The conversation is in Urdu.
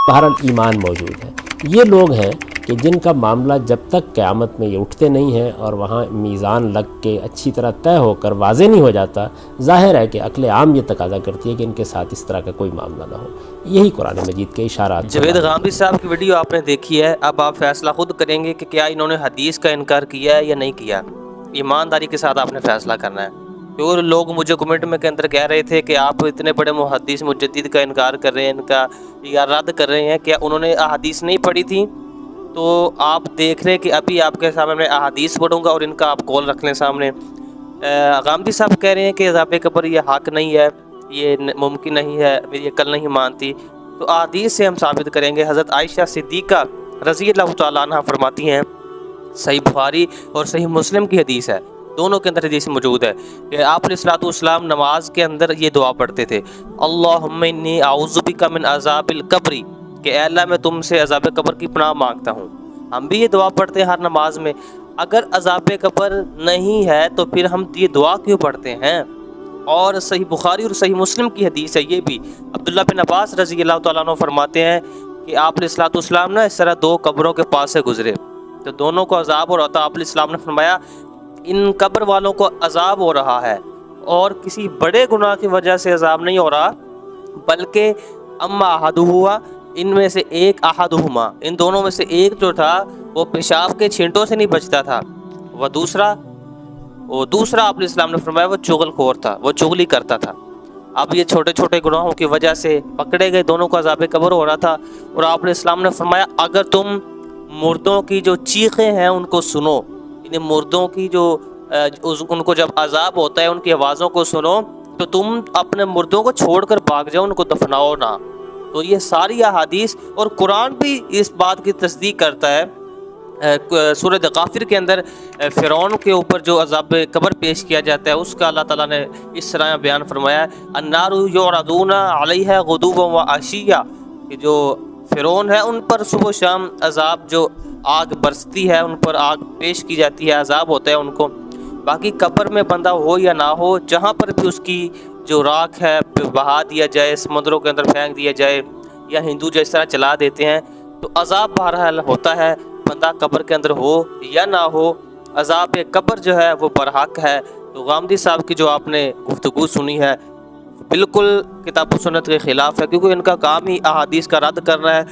بہرحال ایمان موجود ہے۔ یہ لوگ ہیں کہ جن کا معاملہ جب تک قیامت میں یہ اٹھتے نہیں ہیں اور وہاں میزان لگ کے اچھی طرح طے ہو کر واضح نہیں ہو جاتا، ظاہر ہے کہ عقل عام یہ تقاضا کرتی ہے کہ ان کے ساتھ اس طرح کا کوئی معاملہ نہ ہو۔ یہی قرآن مجید کے اشارات۔ جاوید غامدی صاحب کی ویڈیو آپ نے دیکھی ہے، اب آپ فیصلہ خود کریں گے کہ کیا انہوں نے حدیث کا انکار کیا ہے یا نہیں کیا۔ ایمانداری کے ساتھ آپ نے فیصلہ کرنا ہے۔ اور لوگ مجھے کمنٹ میں کے اندر کہہ رہے تھے کہ آپ اتنے بڑے محدث مجدد کا انکار کر رہے ہیں، ان کا یا رد کر رہے ہیں، کیا انہوں نے احادیث نہیں پڑھی تھی؟ تو آپ دیکھ رہے کہ ابھی آپ کے سامنے میں احادیث پڑھوں گا اور ان کا آپ کال رکھ لیں سامنے۔ غامدی صاحب کہہ رہے ہیں کہ عذاب قبر یہ حق نہیں ہے، یہ ممکن نہیں ہے، میری عقل نہیں مانتی۔ تو احادیث سے ہم ثابت کریں گے۔ حضرت عائشہ صدیقہ رضی اللہ تعالیٰ عنہ فرماتی ہیں، صحیح بخاری اور صحیح مسلم کی حدیث ہے، دونوں کے اندر حدیث موجود ہے کہ آپ علیہ الصلوۃ والسلام نماز کے اندر یہ دعا پڑھتے تھے، اللہم انی اعوذ بک من عذاب القبر، کہ اے اللہ میں تم سے عذاب قبر کی پناہ مانگتا ہوں۔ ہم بھی یہ دعا پڑھتے ہیں ہر نماز میں۔ اگر عذاب قبر نہیں ہے تو پھر ہم یہ دعا کیوں پڑھتے ہیں؟ اور صحیح بخاری اور صحیح مسلم کی حدیث ہے یہ بھی، عبداللہ بن عباس رضی اللہ تعالیٰ عنہ فرماتے ہیں کہ آپ علیہ الصلوۃ والسلام نا اس طرح دو قبروں کے پاس سے گزرے تو دونوں کو عذاب ہو رہا تھا۔ آپ علیہ السلام نے فرمایا ان قبر والوں کو عذاب ہو رہا ہے اور کسی بڑے گناہ کی وجہ سے عذاب نہیں ہو رہا، بلکہ اما احدہما، ان میں سے ایک، احدہما ان دونوں میں سے ایک جو تھا وہ پیشاب کے چھینٹوں سے نہیں بچتا تھا، وہ دوسرا آپ علیہ السلام نے فرمایا وہ چغل خور تھا، وہ چغلی کرتا تھا۔ اب یہ چھوٹے چھوٹے گناہوں کی وجہ سے پکڑے گئے، دونوں کو عذاب قبر ہو رہا تھا۔ اور آپ علیہ السلام نے فرمایا اگر تم مردوں کی جو چیخیں ہیں ان کو سنو، یعنی مردوں کی جو ان کو جب عذاب ہوتا ہے ان کی آوازوں کو سنو تو تم اپنے مردوں کو چھوڑ کر بھاگ جاؤ، ان کو دفناؤ نہ۔ تو یہ ساری احادیث اور قرآن بھی اس بات کی تصدیق کرتا ہے۔ سورۃ غافر کے اندر فرعون کے اوپر جو عذاب قبر پیش کیا جاتا ہے اس کا اللہ تعالیٰ نے اس طرح بیان فرمایا ہے، النار یعرضون علیہا غدوا وعشیا، کہ جو فرعون ہے ان پر صبح و شام عذاب، جو آگ برستی ہے ان پر آگ پیش کی جاتی ہے، عذاب ہوتا ہے ان کو۔ باقی قبر میں بندہ ہو یا نہ ہو، جہاں پر بھی اس کی جو راکھ ہے بہا دیا جائے، سمندروں کے اندر پھینک دیا جائے، یا ہندو جس طرح چلا دیتے ہیں، تو عذاب بہرحال ہوتا ہے، بندہ قبر کے اندر ہو یا نہ ہو، عذاب قبر جو ہے وہ برحق ہے۔ تو غامدی صاحب کی جو آپ نے گفتگو سنی ہے بالکل کتاب و سنت کے خلاف ہے، کیونکہ ان کا کام ہی احادیث کا رد کرنا ہے۔